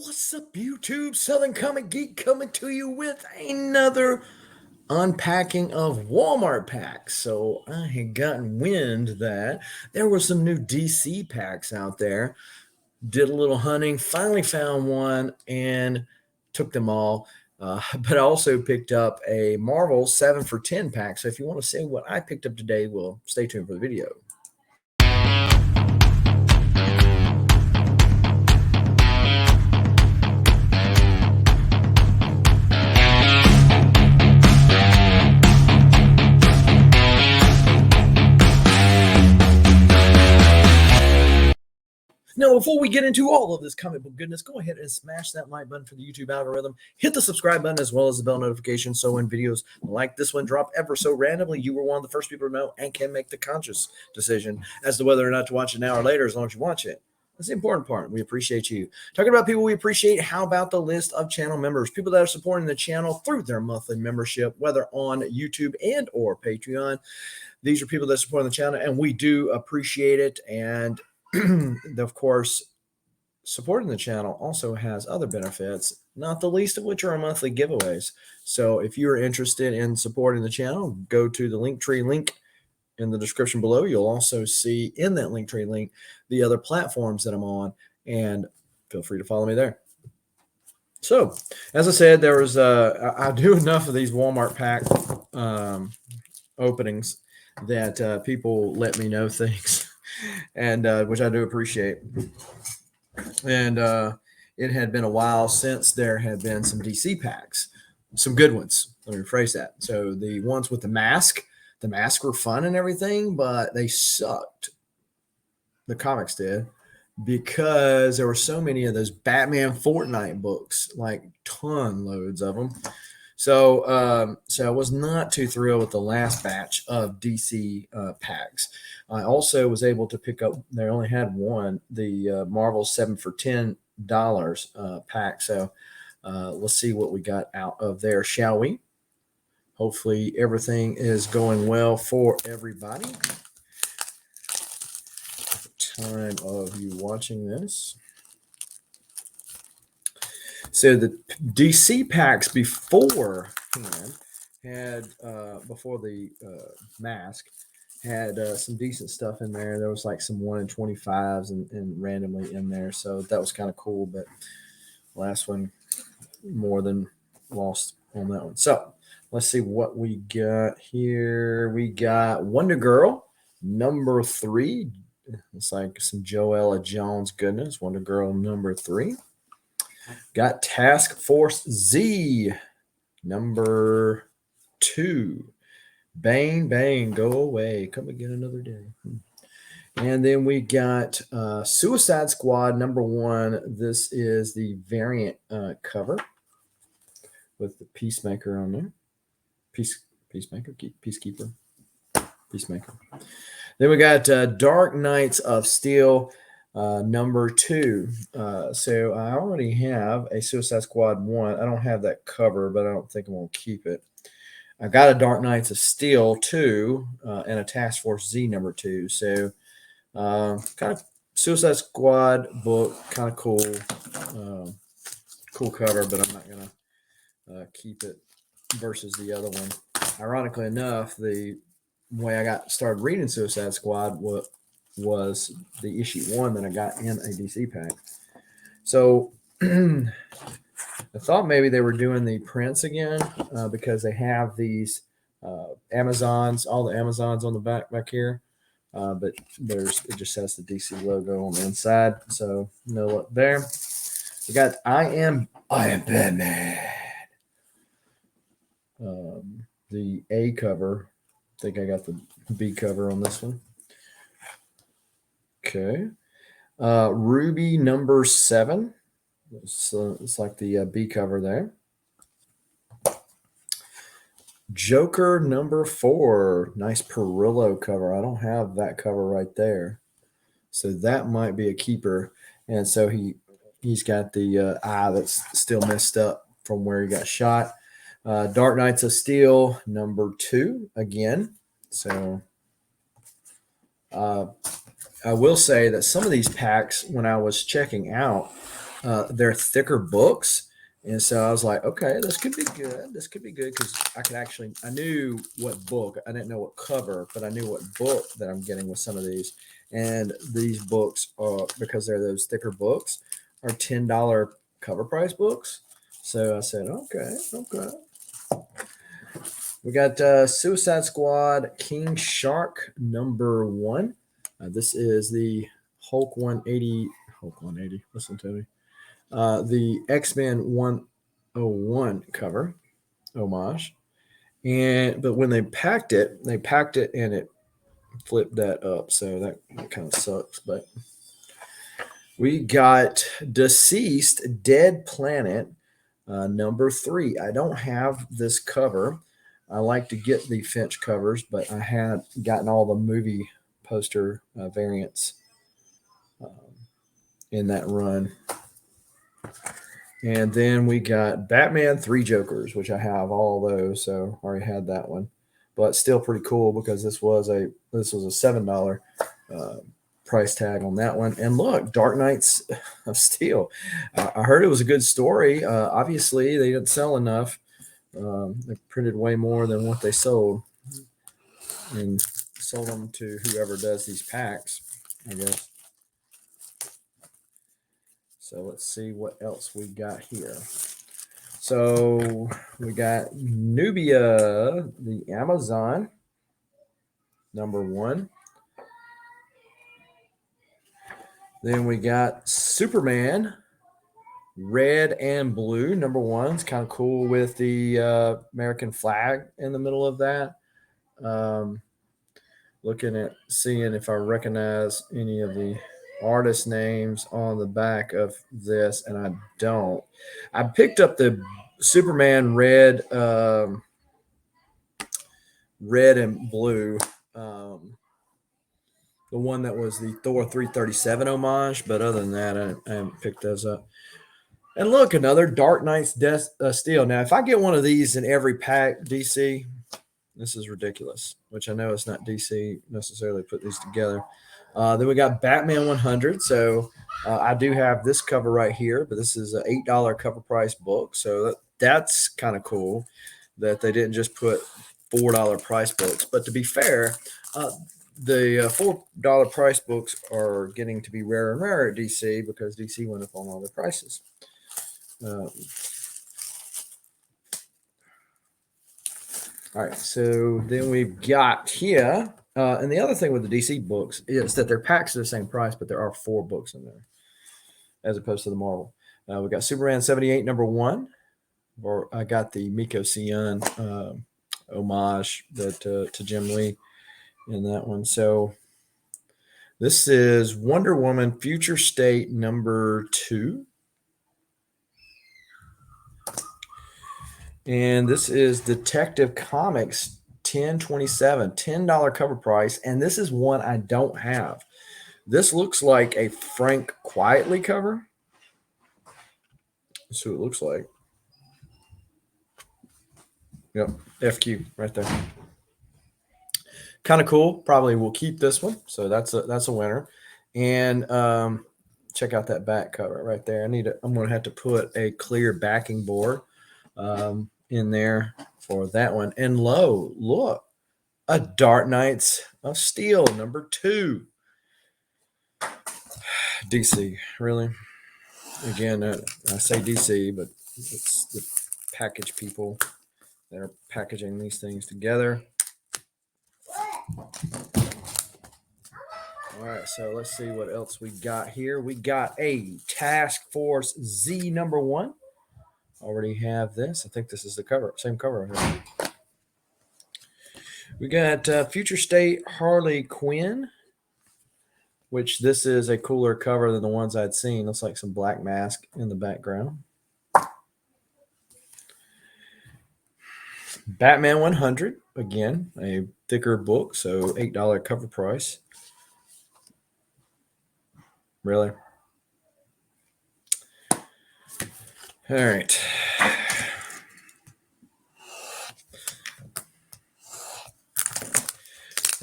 What's up, YouTube? Southern Comic Geek coming to you with another unpacking of Walmart packs. So I had gotten wind that there were some new DC packs out there. Did a little hunting, finally found one, and took them all. But I also picked up a Marvel 7 for 10 pack. So if you want to see what I picked up today, well, stay tuned for the video. Now, before we get into all of this comic book goodness, go ahead and smash that like button for the YouTube algorithm. Hit the subscribe button as well as the bell notification so when videos like this one drop ever so randomly, you were one of the first people to know and can make the conscious decision as to whether or not to watch it now or later as long as you watch it. That's the important part. We appreciate you. Talking about people we appreciate, how about the list of channel members? People that are supporting the channel through their monthly membership, whether on YouTube and or Patreon. These are people that support the channel, and we do appreciate it. And of course, supporting the channel also has other benefits, not the least of which are our monthly giveaways. So if you're interested in supporting the channel, go to the Linktree link in the description below. You'll also see in that Linktree link the other platforms that I'm on, and feel free to follow me there. So, as I said, there was I do enough of these Walmart pack openings that people let me know things. And which I do appreciate. And it had been a while since there had been some DC packs, some good ones. Let me rephrase that. So the ones with the masks were fun and everything, but they sucked. The comics did, because there were so many of those Batman Fortnite books, like ton loads of them. So I was not too thrilled with the last batch of DC packs. I also was able to pick up, they only had one, the Marvel 7 for $10 pack. So let's see what we got out of there, shall we? Hopefully everything is going well for everybody. At the time of you watching this. So the DC packs beforehand had, before the mask, had some decent stuff in there. There was like some 1 in 25s and randomly in there. So that was kind of cool. But last one, more than lost on that one. So let's see what we got here. We got Wonder Girl number 3. It's like some Joella Jones goodness. Wonder Girl number 3. Got Task Force Z number 2. Bang, bang, go away. Come again another day. And then we got Suicide Squad number 1. This is the variant cover with the Peacemaker on there. Peacemaker, Peacekeeper, Peacemaker. Then we got Dark Knights of Steel number 2. So I already have a Suicide Squad 1. I don't have that cover, but I don't think I'm going to keep it. I got a Dark Knights of Steel 2 and a Task Force Z number 2. So kind of Suicide Squad book, kind of cool. Cool cover, but I'm not going to keep it versus the other one. Ironically enough, the way I got started reading Suicide Squad was the issue 1 that I got in a DC pack. So I thought maybe they were doing the prints again because they have these Amazons, all the Amazons on the back here. But it just has the DC logo on the inside. So no luck there. We got I am Batman. The A cover. I think I got the B cover on this one. Okay. Ruby number 7. It's like the B cover there. Joker number 4. Nice Perillo cover. I don't have that cover right there. So that might be a keeper. And so he's got the eye that's still messed up from where he got shot. Dark Knights of Steel number 2 again. So I will say that some of these packs, when I was checking out, they're thicker books. And so I was like, okay, this could be good. This could be good because I knew what book. I didn't know what cover, but I knew what book that I'm getting with some of these. And these books are, because they're those thicker books, are $10 cover price books. So I said, okay, okay. We got Suicide Squad King Shark #1. This is the Hulk 180. Hulk 180. Listen to me. The X-Men 101 cover homage. But when they packed it and it flipped that up. So that kind of sucks. But we got Deceased Dead Planet #3. I don't have this cover. I like to get the Finch covers, but I had gotten all the movie poster variants in that run. And then we got Batman 3 Jokers, which I have all those, so I already had that one. But still pretty cool because this was a $7 price tag on that one. And look, Dark Knights of Steel. I heard it was a good story. Obviously, they didn't sell enough. They printed way more than what they sold, and sold them to whoever does these packs, I guess. So let's see what else we got here. So we got Nubia, the Amazon #1. Then we got Superman, red and blue #1. It's kind of cool with the American flag in the middle of that. Looking at seeing if I recognize any of the artist names on the back of this, and I don't. I picked up the Superman red, red and blue, the one that was the Thor 337 homage, but other than that, I haven't picked those up. And look, another Dark Knight's Steel. Now, if I get one of these in every pack, DC, this is ridiculous, which I know it's not DC necessarily put these together. Then we got Batman 100. So I do have this cover right here, but this is an $8 cover price book. So that's kind of cool that they didn't just put $4 price books. But to be fair, the $4 price books are getting to be rarer and rarer at DC because DC went up on all their prices. All right, so then we've got here, and the other thing with the DC books is that their packs are the same price, but there are 4 books in there, as opposed to the Marvel. We got Superman 78 #1, or I got the Miko Sion homage that to Jim Lee in that one. So this is Wonder Woman Future State #2. And this is Detective Comics 1027, $10 cover price. And this is one I don't have. This looks like a Frank Quietly cover. That's who it looks like. Yep, FQ right there. Kind of cool. Probably will keep this one. So that's a winner. And check out that back cover right there. I'm going to have to put a clear backing board in there for that one. And look, a Dark Knights of Steel #2. DC, really? Again, I say DC, but it's the package people that are packaging these things together. All right, so let's see what else we got here. We got a Task Force Z #1. Already have this. I think this is the cover, same cover. We got Future State Harley Quinn, which this is a cooler cover than the ones I'd seen. Looks like some black mask in the background. Batman 100, again, a thicker book, so $8 cover price. Really? All right.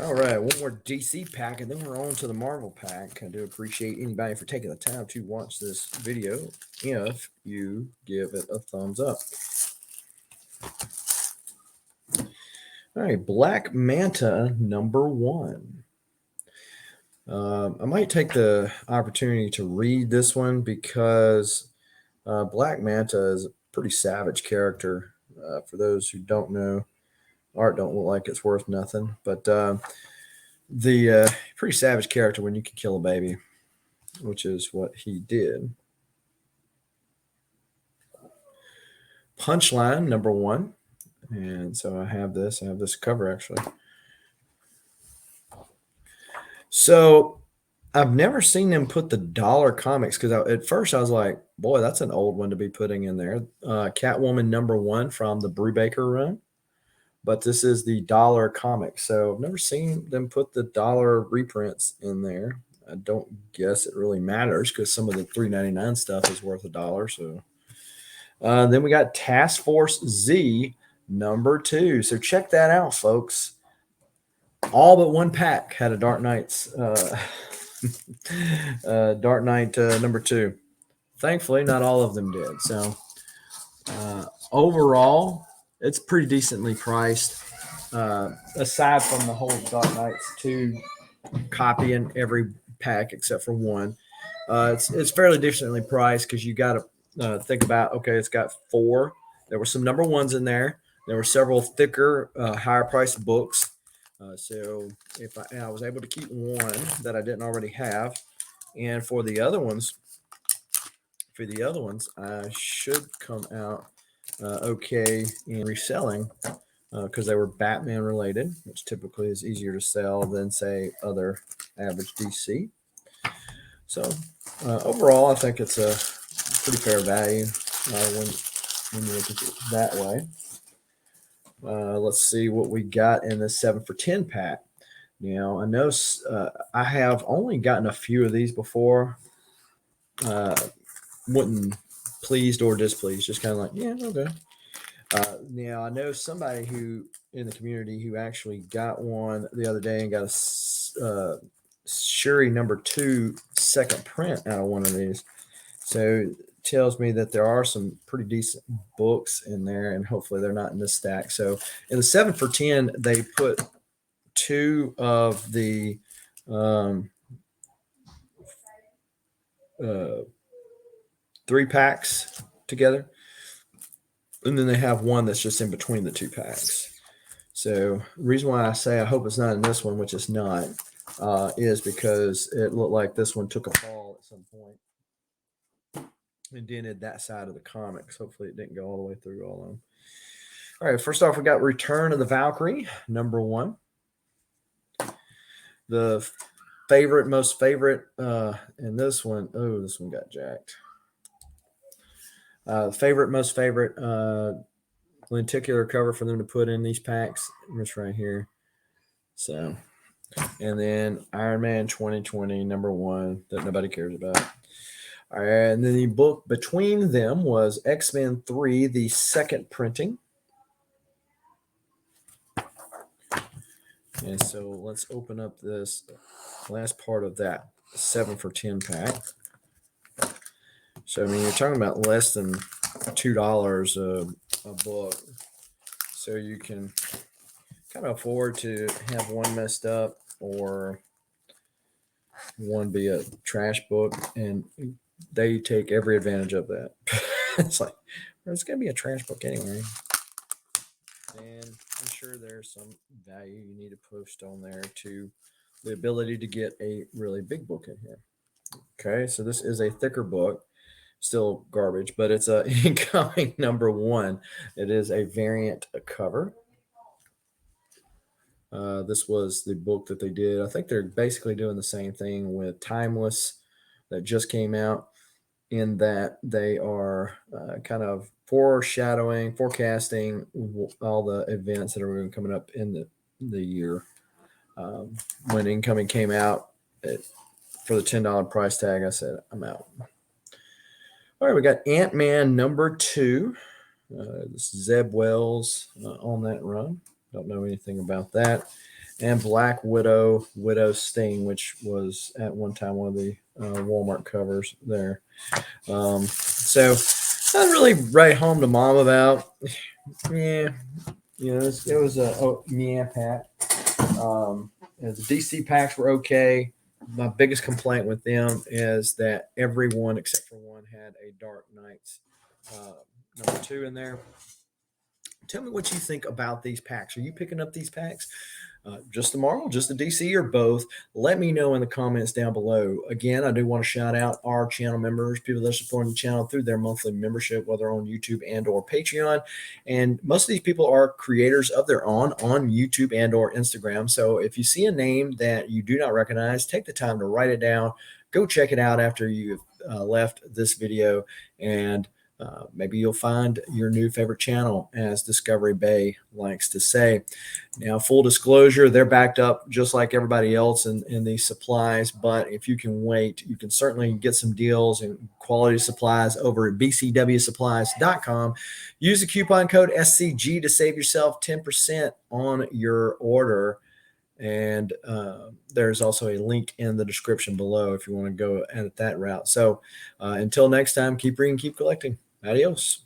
All right, one more DC pack, and then we're on to the Marvel pack. I do appreciate anybody for taking the time to watch this video if you give it a thumbs up. All right, Black Manta #1. I might take the opportunity to read this one because Black Manta is a pretty savage character. For those who don't know, art don't look like it's worth nothing, but the pretty savage character when you can kill a baby, which is what he did. Punchline #1. And so I have this cover actually. So I've never seen them put the dollar comics because at first I was like, boy, that's an old one to be putting in there. Catwoman #1 from the Brubaker run. But this is the dollar comic. So I've never seen them put the dollar reprints in there. I don't guess it really matters because some of the $3.99 stuff is worth $1. So then we got Task Force Z #2. So check that out, folks. All but one pack had a Dark Knight's Dark Knight #2. Thankfully, not all of them did. So overall, it's pretty decently priced. Aside from the whole Dark Knights 2 copy in every pack except for one, it's fairly decently priced because you got to think about, okay, it's got 4. There were some #1s in there. There were several thicker, higher priced books. So if I was able to keep one that I didn't already have, and for the other ones, I should come out okay in reselling because they were Batman related, which typically is easier to sell than say other average DC. So overall, I think it's a pretty fair value when you look at it that way. Let's see what we got in the 7 for 10 pack. Now, I know I have only gotten a few of these before. Wasn't pleased or displeased, just kind of like, yeah, okay. Now, I know somebody who in the community who actually got one the other day and got a Shuri #2 second print out of one of these. So tells me that there are some pretty decent books in there, and hopefully they're not in this stack. So in the 7 for 10, they put 2 of the 3 packs together, and then they have one that's just in between the 2 packs. So the reason why I say I hope it's not in this one, which it's not, is because it looked like this one took a fall at some point and dented that side of the comics. Hopefully it didn't go all the way through all of them. All right, first off, we got Return of the Valkyrie #1. The most favorite, and this one got jacked. Most favorite lenticular cover for them to put in these packs. This right here. So, and then Iron Man 2020 #1 that nobody cares about. All right, and then the book between them was X-Men 3, the second printing. And so let's open up this last part of that 7 for 10 pack. So, I mean, you're talking about less than $2 a book. So you can kind of afford to have one messed up or one be a trash book, and they take every advantage of that. It's like, well, it's going to be a trash book anyway. And I'm sure there's some value you need to post on there to the ability to get a really big book in here. Okay, so this is a thicker book, still garbage, but it's a incoming #1. It is a variant cover. This was the book that they did. I think they're basically doing the same thing with Timeless that just came out, in that they are kind of forecasting all the events that are going to be coming up in the year. When Incoming came out for the $10 price tag, I said, I'm out. All right, we got Ant-Man #2. This is Zeb Wells on that run. Don't know anything about that. and Black Widow Sting, which was at one time one of the Walmart covers there. So I really write home to mom about. Yeah, it was a yeah pack. The DC packs were okay. My biggest complaint with them is that everyone except for one had a Dark Knights number 2 in there. Tell me what you think about these packs. Are you picking up these packs? Just the Marvel, just the DC, or both? Let me know in the comments down below. Again, I do want to shout out our channel members, people that are supporting the channel through their monthly membership, whether on YouTube and or Patreon. And most of these people are creators of their own on YouTube and or Instagram. So if you see a name that you do not recognize, take the time to write it down. Go check it out after you've left this video, and maybe you'll find your new favorite channel, as Discovery Bay likes to say. Now, full disclosure, they're backed up just like everybody else in these supplies. But if you can wait, you can certainly get some deals and quality supplies over at bcwsupplies.com. Use the coupon code SCG to save yourself 10% on your order. And there's also a link in the description below if you want to go at that route. So until next time, keep reading, keep collecting. Adios.